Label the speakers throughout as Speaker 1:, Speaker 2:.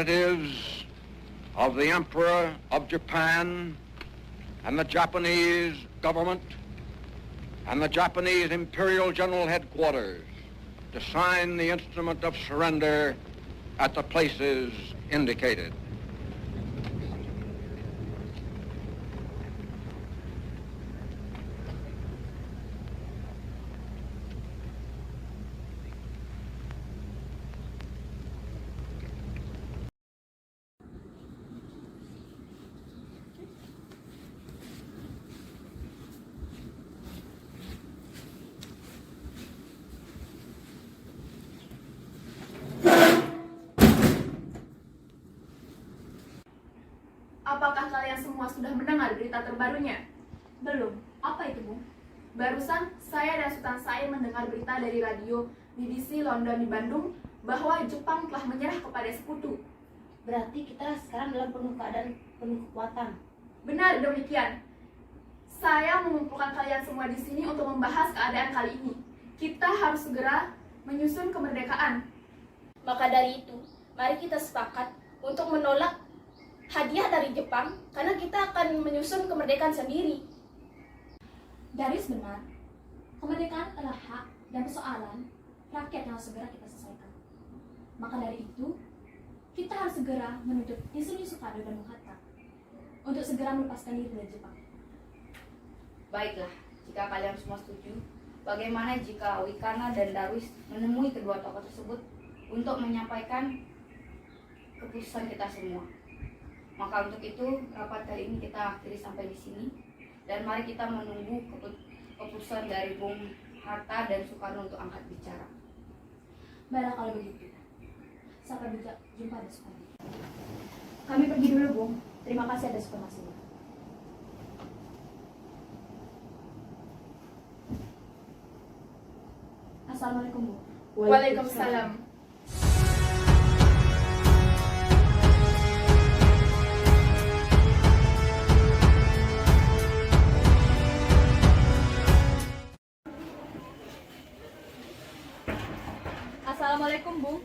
Speaker 1: representatives of the Emperor of Japan and the Japanese government and the Japanese Imperial General Headquarters to sign the instrument of surrender at the places indicated.
Speaker 2: Apakah kalian semua sudah mendengar berita terbarunya?
Speaker 3: Belum. Apa itu, Bung?
Speaker 2: Barusan saya dan Sultan Said mendengar berita dari radio BBC London di Bandung bahwa Jepang telah menyerah kepada sekutu.
Speaker 3: Berarti kita sekarang dalam keadaan penuh kekuatan.
Speaker 2: Benar demikian. Saya mengumpulkan kalian semua di sini untuk membahas keadaan kali ini. Kita harus segera menyusun kemerdekaan.
Speaker 3: Maka dari itu, mari kita sepakat untuk menolak hadiah dari Jepang karena kita akan menyusun kemerdekaan sendiri.
Speaker 4: Garis benar, kemerdekaan adalah hak dan persoalan rakyat yang harus segera kita selesaikan. Maka dari itu, kita harus segera menuntut Insinyur Soekarno dan Bung Hatta untuk segera melepaskan diri dari Jepang.
Speaker 5: Baiklah, jika kalian semua setuju, bagaimana jika Wikana dan Darwis menemui kedua tokoh tersebut untuk menyampaikan keputusan kita semua? Maka untuk itu, rapat kali ini kita akhiri sampai di sini. Dan mari kita menunggu keputusan dari Bung Hatta dan Soekarno untuk angkat bicara.
Speaker 4: Baiklah kalau begitu. Sampai jumpa besok.
Speaker 3: Kami pergi dulu, Bung. Terima kasih atas informasinya.
Speaker 4: Assalamualaikum, Bu.
Speaker 2: Waalaikumsalam.
Speaker 3: Assalamualaikum, Bung.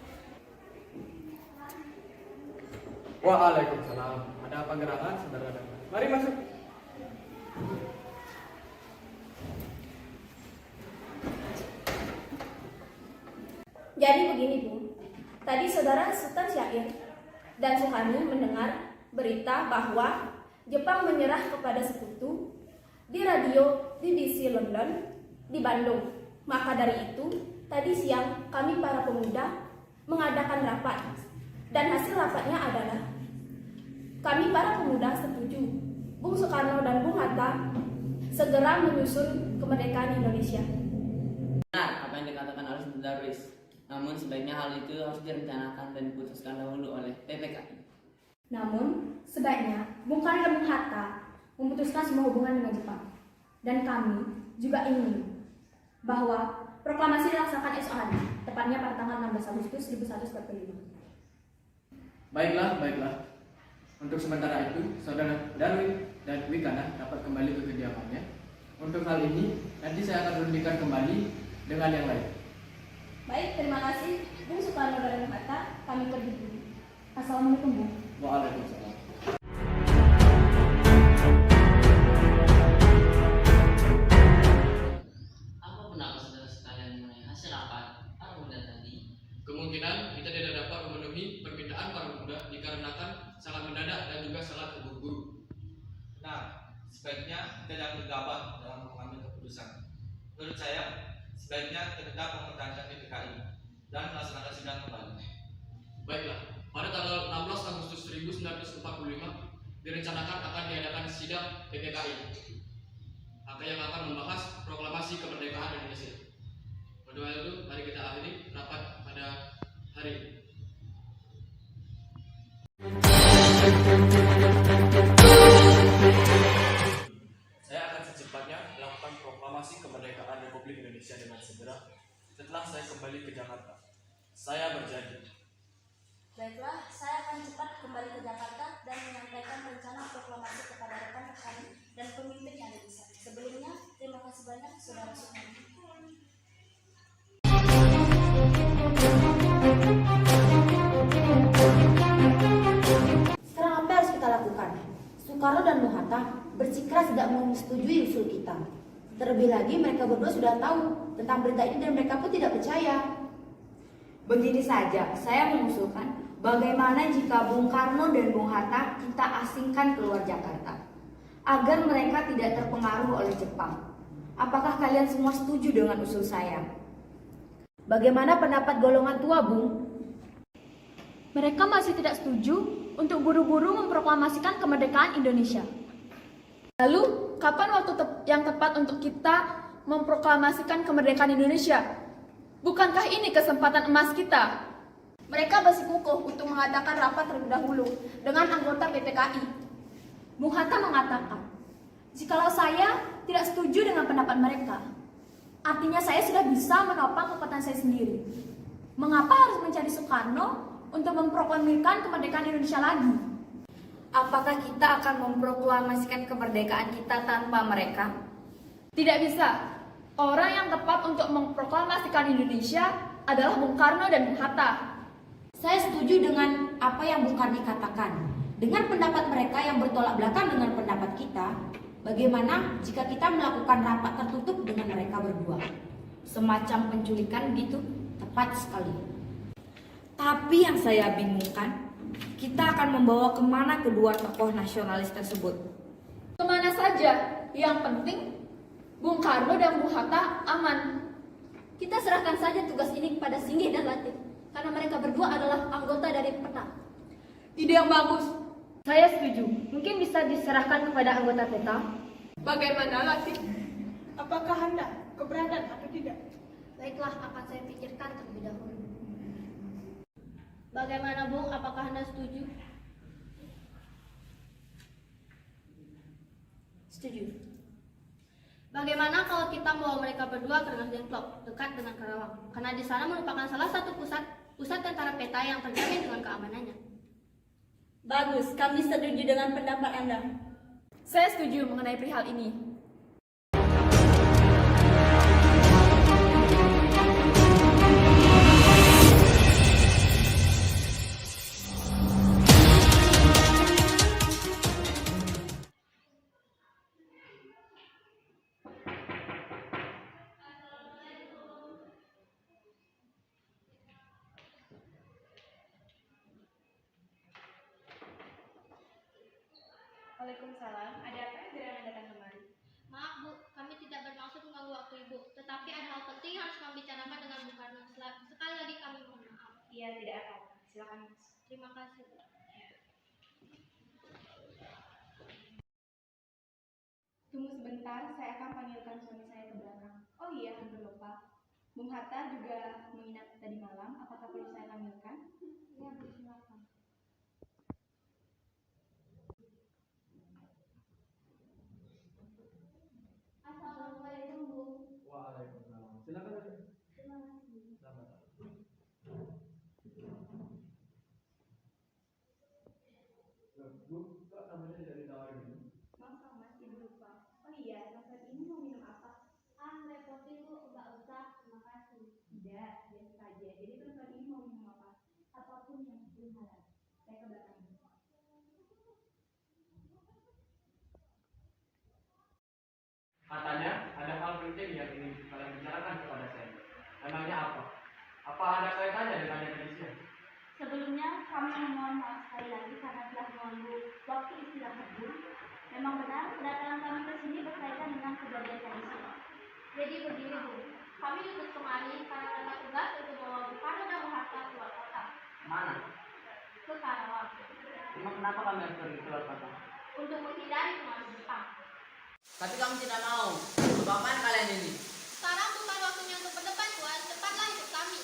Speaker 6: Waalaikumsalam. Ada apa gerangan, saudara? Mari masuk.
Speaker 3: Jadi begini, Bung. Tadi saudara Sultan Syair dan Soekarno mendengar berita bahwa Jepang menyerah kepada sekutu di radio BBC London di Bandung. Maka dari itu, tadi siang kami para pemuda mengadakan rapat. Dan hasil rapatnya adalah kami para pemuda setuju Bung Soekarno dan Bung Hatta segera menyusun kemerdekaan Indonesia.
Speaker 7: Benar apa yang dikatakan oleh Sultan Darwis. Namun sebaiknya hal itu harus direncanakan dan diputuskan dahulu oleh PPKI.
Speaker 4: Namun, sebaiknya Bung Karno dan Bung Hatta memutuskan semua hubungan dengan Jepang. Dan kami juga ingin bahwa proklamasi dilaksanakan esok hari, tepatnya pada tanggal 16 Agustus 1145.
Speaker 6: Baiklah. Untuk sementara itu, saudara Darwin dan Wikana dapat kembali ke kediamannya. Untuk hal ini, nanti saya akan berundingkan kembali dengan yang lain.
Speaker 3: Baik, terima kasih Bung Soekarno dan Bung Hatta. Kami pergi dulu.
Speaker 4: Assalamualaikum, Bu.
Speaker 6: Waalaikumsalam.
Speaker 7: Apa pendapat saudara sekalian mengenai hasil rapat para pemuda tadi?
Speaker 8: Kemungkinan kita tidak dapat memenuhi permintaan para pemuda dikarenakan sangat mendadak dan juga sangat terburu-buru.
Speaker 9: Nah, sebaiknya kita jangan gegabah dalam mengambil keputusan. Menurut saya, sebaiknya kita tetap mempertahankan PPKI dan melaksanakan sidang kembali.
Speaker 8: Baiklah, pada tanggal 16 Agustus 1945 direncanakan akan diadakan sidang PPKI yang akan membahas proklamasi kemerdekaan Indonesia. Pada hal itu, mari kita akhiri rapat pada hari ini.
Speaker 6: Saya akan secepatnya melakukan proklamasi kemerdekaan Republik Indonesia dengan segera setelah saya kembali ke Jakarta. Saya berjanji.
Speaker 3: Baiklah, saya akan cepat kembali ke Jakarta dan menyampaikan rencana proklamasi kepada rekan-rekan dan pemimpin yang ada di sana. Sebelumnya, terima kasih banyak Saudara Soekarno.
Speaker 10: Soekarno dan Bung Hatta bersikeras tidak menyetujui usul kita. Terlebih lagi mereka berdua sudah tahu tentang berita ini dan mereka pun tidak percaya.
Speaker 5: Begini saja, saya mengusulkan bagaimana jika Bung Karno dan Bung Hatta kita asingkan keluar Jakarta agar mereka tidak terpengaruh oleh Jepang. Apakah kalian semua setuju dengan usul saya?
Speaker 10: Bagaimana pendapat golongan tua, Bung?
Speaker 4: Mereka masih tidak setuju untuk buru-buru memproklamasikan kemerdekaan Indonesia.
Speaker 2: Lalu, kapan waktu yang tepat untuk kita memproklamasikan kemerdekaan Indonesia? Bukankah ini kesempatan emas kita?
Speaker 3: Mereka bersikukuh untuk mengadakan rapat terlebih dahulu dengan anggota PPKI.
Speaker 4: Bung Hatta mengatakan, jikalau saya tidak setuju dengan pendapat mereka, artinya saya sudah bisa menopang kekuatan saya sendiri. Mengapa harus mencari Soekarno untuk memproklamasikan kemerdekaan Indonesia lagi?
Speaker 5: Apakah kita akan memproklamasikan kemerdekaan kita tanpa mereka?
Speaker 2: Tidak bisa. Orang yang tepat untuk memproklamasikan Indonesia adalah Bung Karno dan Bung Hatta.
Speaker 10: Saya setuju dengan apa yang Bung Karni katakan. Dengan pendapat mereka yang bertolak belakang dengan pendapat kita, bagaimana jika kita melakukan rapat tertutup dengan mereka berdua?
Speaker 5: Semacam penculikan gitu?
Speaker 10: Tepat sekali.
Speaker 5: Tapi yang saya bingungkan, kita akan membawa kemana kedua tokoh nasionalis tersebut?
Speaker 2: Kemana saja, yang penting Bung Karno dan Bung Hatta aman.
Speaker 3: Kita serahkan saja tugas ini kepada Singgih dan Latif, karena mereka berdua adalah anggota dari PETA.
Speaker 2: Ide yang bagus.
Speaker 3: Saya setuju. Mungkin bisa diserahkan kepada anggota PETA.
Speaker 2: Bagaimana, Latif? Apakah Anda keberatan atau tidak?
Speaker 3: Baiklah, akan saya pikirkan terlebih dahulu. Bagaimana, Bung? Apakah Anda setuju?
Speaker 10: Setuju.
Speaker 3: Bagaimana kalau kita membawa mereka berdua ke Rengas Dengklok, dekat dengan Karawang? Karena di sana merupakan salah satu pusat tentara PETA yang terjamin dengan keamanannya.
Speaker 4: Bagus, kami setuju dengan pendapat Anda.
Speaker 2: Saya setuju mengenai perihal ini.
Speaker 11: Waalaikumsalam. Ada apa yang gerangan datang kemari?
Speaker 3: Maaf, Bu, kami tidak bermaksud mengganggu waktu Ibu, tetapi ada hal penting yang harus kami bicarakan dengan Bung Karno. Sekali lagi kami mohon maaf.
Speaker 11: Iya, tidak apa-apa. Silakan, Mas.
Speaker 3: Terima kasih, Bu.
Speaker 11: Tunggu sebentar, saya akan panggilkan suami saya ke belakang. Oh iya, hampir lupa. Bung Hatta juga menginap tadi malam. Apakah perlu saya panggilkan?
Speaker 3: Iya, Bu, silakan. Assalamualaikum, Bu.
Speaker 6: Waalaikumsalam. Silakan aja.
Speaker 3: Terima kasih.
Speaker 6: Selamat. Bu, kok namanya tidak ditawarin ini?
Speaker 11: Maaf, Mas, Ibu lupa. Oh iya, Mas ini mau minum apa?
Speaker 3: Repotin, Bu, nggak usah. Terima kasih.
Speaker 11: Tidak, biasa saja. Jadi perempuan ini mau minum apa?
Speaker 3: Apapun yang belum halal.
Speaker 11: Saya ke belakang.
Speaker 6: Katanya ada hal penting yang ingin kalian bicarakan kepada saya. Emangnya apa? Apa ada kaitannya dengan yang Indonesia?
Speaker 3: Sebelumnya, kami memohon maaf sekali lagi karena telah mengganggu waktu istirahat Bu. Memang benar, kedatangan kami ke sini berkaitan dengan kejadian tadi sore. Jadi begini Bu, kami diutus kemari karena mendapat tugas untuk membawa Bung Karno dan Bung Hatta keluar kota.
Speaker 7: Mana?
Speaker 3: Ke Karawang.
Speaker 7: Emang kenapa kami harus pergi keluar kota?
Speaker 3: Untuk menghindari pengaruh Jepang.
Speaker 7: Tapi kami tidak mau. Untuk apaan kalian ini?
Speaker 3: Sekarang bukan waktunya untuk berdebat Tuan, cepatlah hidup kami.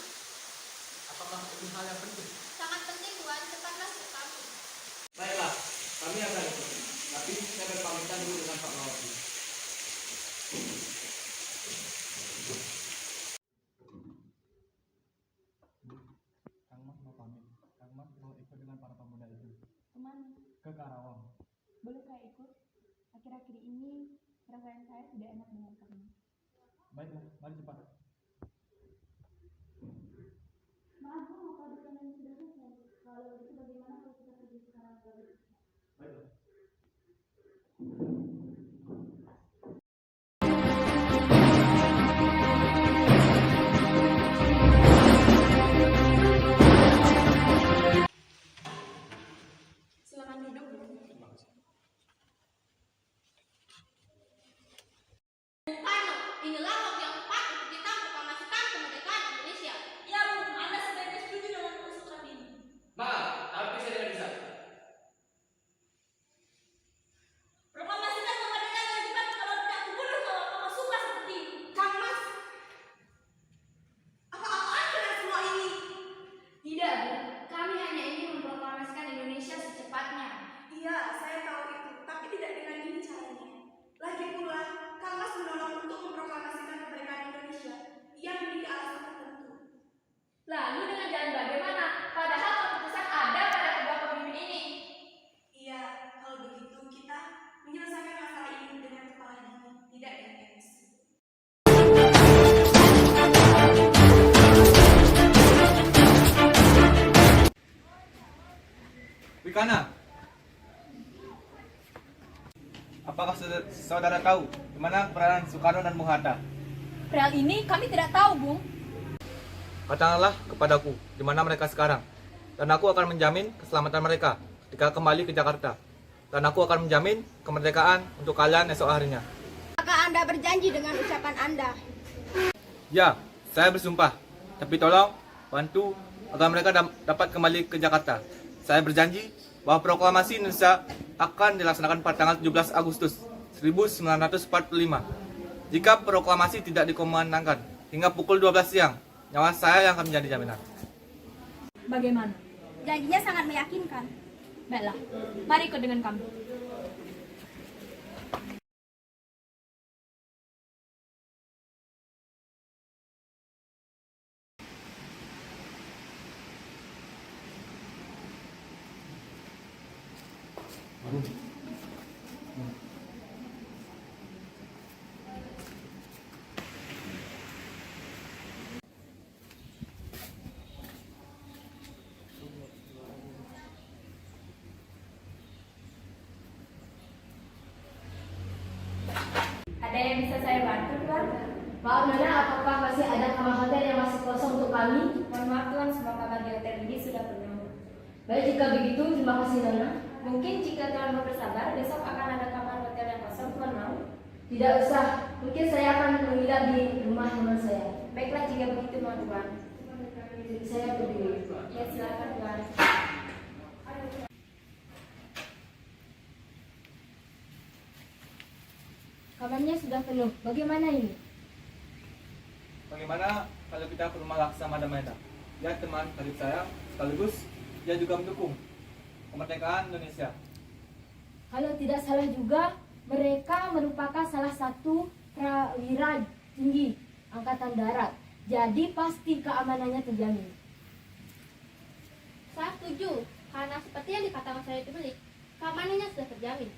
Speaker 6: Apakah ini hal yang penting?
Speaker 3: Sangat penting Tuan, cepatlah hidup kami.
Speaker 6: Baiklah, kami akan ikut. Tapi saya berpamitan dulu dengan Pak Mawati. Kang Mas mau pamit. Kang Mas mau ikut dengan para pemuda itu.
Speaker 11: Kemana?
Speaker 6: Ke Karawang.
Speaker 11: Boleh saya ikut? Akhir-akhir ini perasaan saya tidak enak dengan kamu.
Speaker 6: Baiklah, mari cepat.
Speaker 3: Maaf Bu, kalau bukan yang sudah selesai. Kalau begitu bagaimana kalau kita pergi sekarang ke
Speaker 6: Baiklah.
Speaker 9: saudara tahu di mana peranan Soekarno dan Bung Hatta?
Speaker 4: Perihal ini kami tidak tahu, Bung.
Speaker 6: Katakanlah kepadaku di mana mereka sekarang, dan aku akan menjamin keselamatan mereka ketika kembali ke Jakarta. Dan aku akan menjamin kemerdekaan untuk kalian esok harinya.
Speaker 3: Apakah Anda berjanji dengan ucapan Anda?
Speaker 6: Ya, saya bersumpah. Tapi tolong bantu agar mereka dapat kembali ke Jakarta. Saya berjanji bahwa proklamasi Indonesia akan dilaksanakan pada tanggal 17 Agustus 1945. Jika proklamasi tidak dikumandangkan hingga pukul 12 siang, nyawa saya yang akan menjadi jaminan.
Speaker 4: Bagaimana?
Speaker 3: Janjinya sangat meyakinkan.
Speaker 4: Baiklah, mari ikut dengan kami.
Speaker 3: Ada yang bisa saya bantu, Tuan?
Speaker 12: Maaf Nona, apakah masih ada kamar hotel yang masih kosong untuk kami?
Speaker 3: Mohon maaf, Tuan, semua kamar di hotel ini sudah penuh.
Speaker 12: Baik, jika begitu, terima kasih Nona.
Speaker 3: Mungkin jika Tuan mau bersabar, besok akan ada kamar hotel yang kosong, Tuan mau?
Speaker 12: Tidak usah, mungkin saya akan menginap di rumah teman saya.
Speaker 3: Baiklah jika begitu, Tuan.
Speaker 12: Saya berdiri.
Speaker 3: Ya, silakan, Tuan.
Speaker 12: Kamarnya sudah penuh, bagaimana ini?
Speaker 6: Bagaimana kalau kita ke rumah Laksamana Maeda? Dia teman karib saya, sekaligus dia juga mendukung kemerdekaan Indonesia.
Speaker 12: Kalau tidak salah juga, mereka merupakan salah satu prawira tinggi Angkatan Darat. Jadi pasti keamanannya terjamin.
Speaker 3: Saya setuju, karena seperti yang dikatakan saya itu belik, keamanannya sudah terjamin.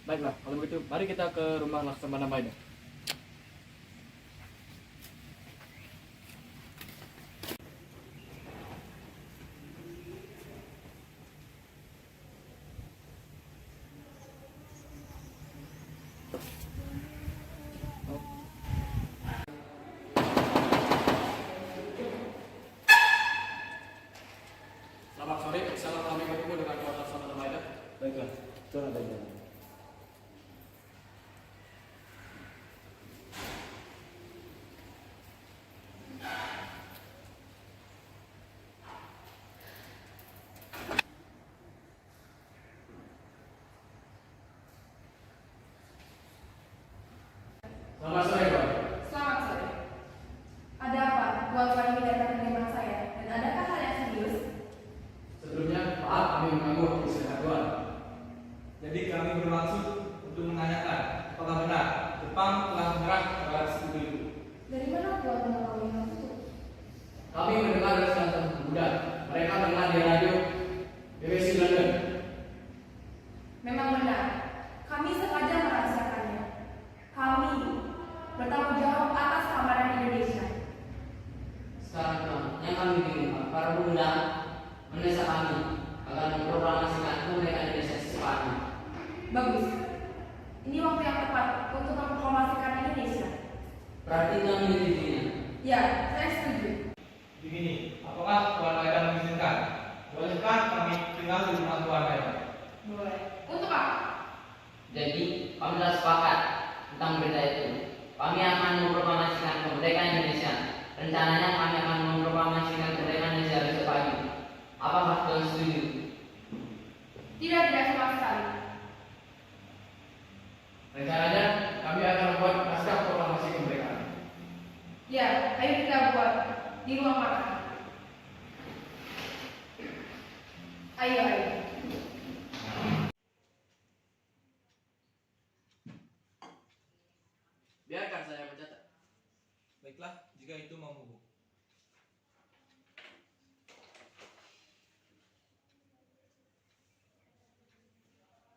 Speaker 6: Baiklah, kalau begitu mari kita ke rumah Laksamana Maeda.
Speaker 8: Selamat sore, salam kami bertemu dengan Tuan Laksamana Maeda.
Speaker 6: Baiklah, Tuan ada jalan.
Speaker 8: Selamat sore, Tuan.
Speaker 11: Selamat sore. Ada apa? Tuan-tuan ini datang ke rumah saya. Dan adakah hal yang serius?
Speaker 8: Sebelumnya, maaf kami mengganggu waktu istirahat Tuan.
Speaker 6: Jadi kami bermaksud untuk menanyakan apakah benar Jepang telah menyerah terhadap sekutu itu.
Speaker 11: Dari mana Tuan mengetahui hal itu?
Speaker 8: Kami mendengar dari salah satu pemuda. Mereka mendengar di radio BBC London.
Speaker 11: Memang benar. Kami sengaja merahasiakannya. Kami bertanggung jawab atas keamanan Indonesia.
Speaker 7: Sekarang Tuan, yang kami bingung, para pemuda mendesak kami agar memproklamasikan kemerdekaan Indonesia secepatnya.
Speaker 11: Bagus. Ini waktu yang tepat untuk memproklamasikan Indonesia.
Speaker 7: Berarti Tuan menyetujuinya.
Speaker 11: Ya, saya setuju.
Speaker 6: Begini, apakah Tuan Maeda mengizinkan? Bolehkah kami tinggal di rumah Tuan Maeda?
Speaker 11: Boleh. Untuk apa?
Speaker 7: Jadi, kami telah sepakat tentang berita itu. Kami akan memproklamasikan kemerdekaan Indonesia. Rencananya kami akan memproklamasikan kemerdekaan Indonesia besok pagi. Apakah Tuan setuju?
Speaker 11: Tidak sama sekali.
Speaker 8: Rencananya, kami akan membuat naskah proklamasi kemerdekaan.
Speaker 11: Ya, ayo kita buat di ruang makan. Ayo, ayo.
Speaker 8: Biarkan saya mencatat.
Speaker 6: Baiklah, jika itu mau Bu.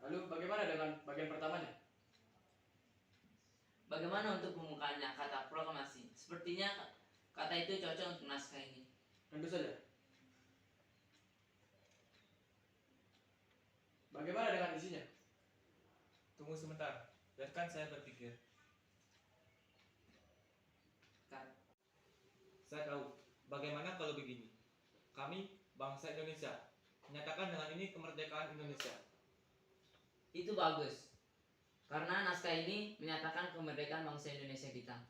Speaker 8: Lalu bagaimana dengan bagian pertamanya?
Speaker 7: Bagaimana untuk pembukaannya kata proklamasi? Sepertinya kata itu cocok untuk naskah ini.
Speaker 8: Tentu saja. Bagaimana dengan isinya?
Speaker 6: Tunggu sebentar, biarkan saya berpikir. Saya tahu, bagaimana kalau begini? Kami, bangsa Indonesia, menyatakan dengan ini kemerdekaan Indonesia.
Speaker 7: Itu bagus. Karena naskah ini menyatakan kemerdekaan bangsa Indonesia kita.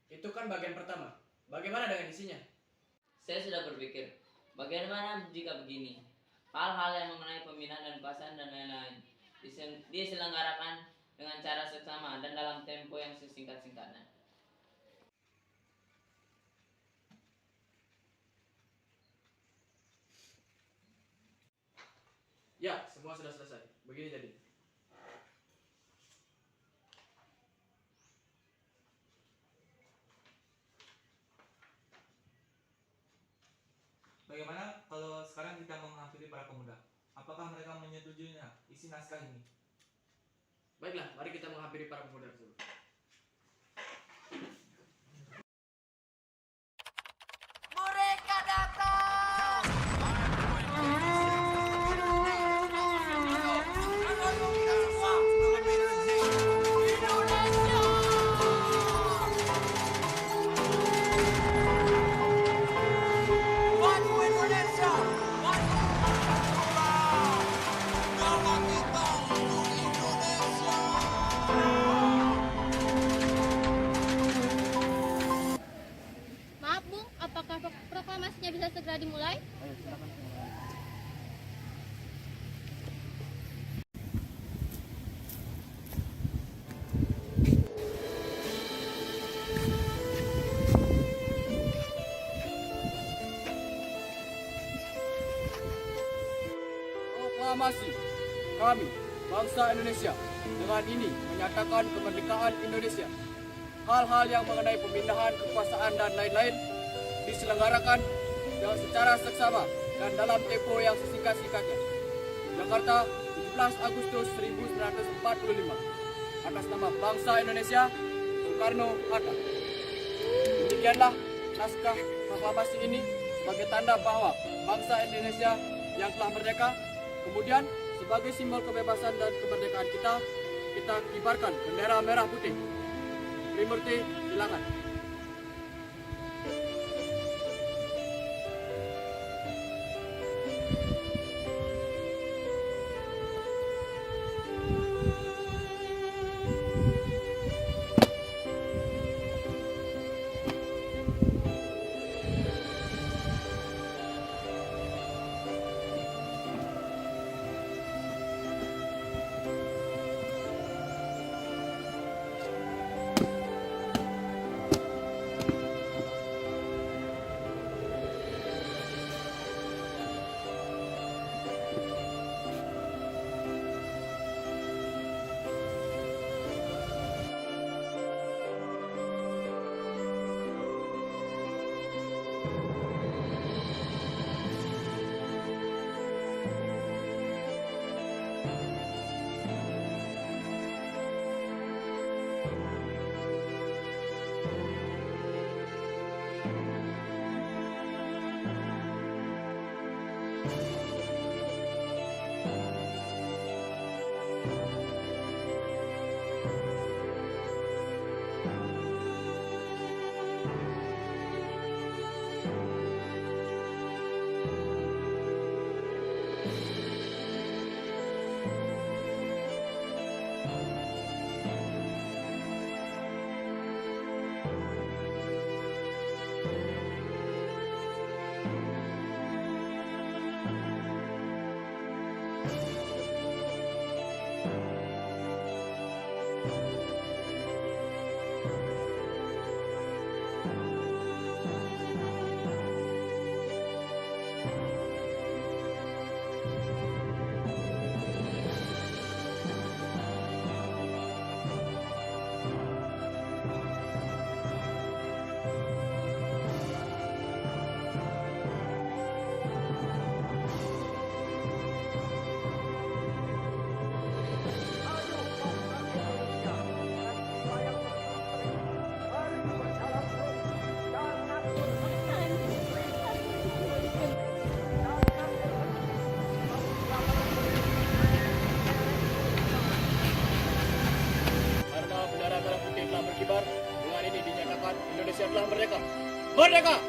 Speaker 8: Itu kan bagian pertama. Bagaimana dengan isinya?
Speaker 7: Saya sudah berpikir, bagaimana jika begini? Hal-hal yang mengenai pembinaan dan pasangan dan lain-lain diselenggarakan dengan cara seksama dan dalam tempo yang sesingkat-singkatnya.
Speaker 8: Ya, semua sudah selesai. Begini jadi.
Speaker 6: Bagaimana kalau sekarang kita menghampiri para pemuda? Apakah mereka menyetujuinya isi naskah ini?
Speaker 8: Baiklah, mari kita menghampiri para pemuda tersebut.
Speaker 11: Maaf Bung, apakah proklamasinya bisa segera dimulai?
Speaker 8: Proklamasi kami, bangsa Indonesia, dengan ini menyatakan kemerdekaan Indonesia. Hal-hal yang mengenai pemindahan kekuasaan dan lain-lain diselenggarakan dengan secara seksama dan dalam tempo yang sesingkat-singkatnya. Jakarta, 17 Agustus 1945. Atas nama bangsa Indonesia, Soekarno-Hatta. Demikianlah naskah proklamasi ini sebagai tanda bahwa bangsa Indonesia yang telah merdeka. Kemudian sebagai simbol kebebasan dan kemerdekaan kita kibarkan bendera merah putih. Trimurti, silakan.
Speaker 13: Merdeka!